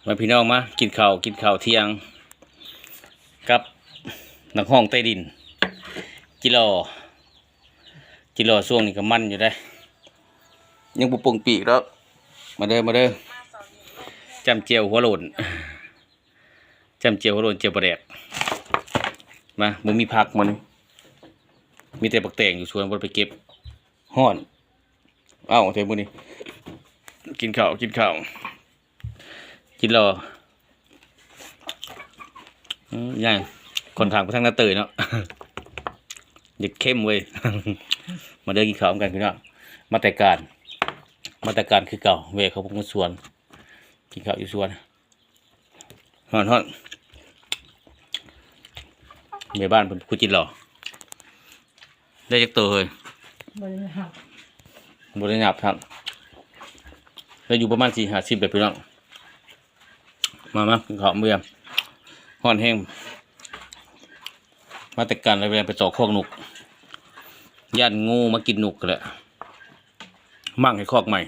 มาพี่น้องมากินข้าวเที่ยงกับนักห้องใต้ดินจิรอช่วงนี้ก็มันอยู่ได้ยังบุปงปีกแล้วมาเด้อจำเจียวหัวโหล่นเจียวปลาแดกมาบ่มีผักมันมีแต่ปักแตงอยู่ชวนบ่ไปเก็บฮ้อนเอ้าเทมื้อนี้กินข้าวจิรอย่างคนทางไปทางหน้าเตยเนาะ อย่าเข้มเว้ย มาเดินกินข้าวกันพี่น้องมาแต่การคือเก่าเวเขาพวกมันสวนกินข้าวอยู่สวนฮ้อนในบ้านเป็นผู้จิตหล่อได้จักตัวเลยบริหารครับแล้วอยู่ประมาณ40แบบพี่น้องมากินข้าวเมื่อฮ้อนแห้งมาแต่การอะไรไปต่อคอกนกย่านงูมากินนกกันแหละมั่งให้คอกใหม่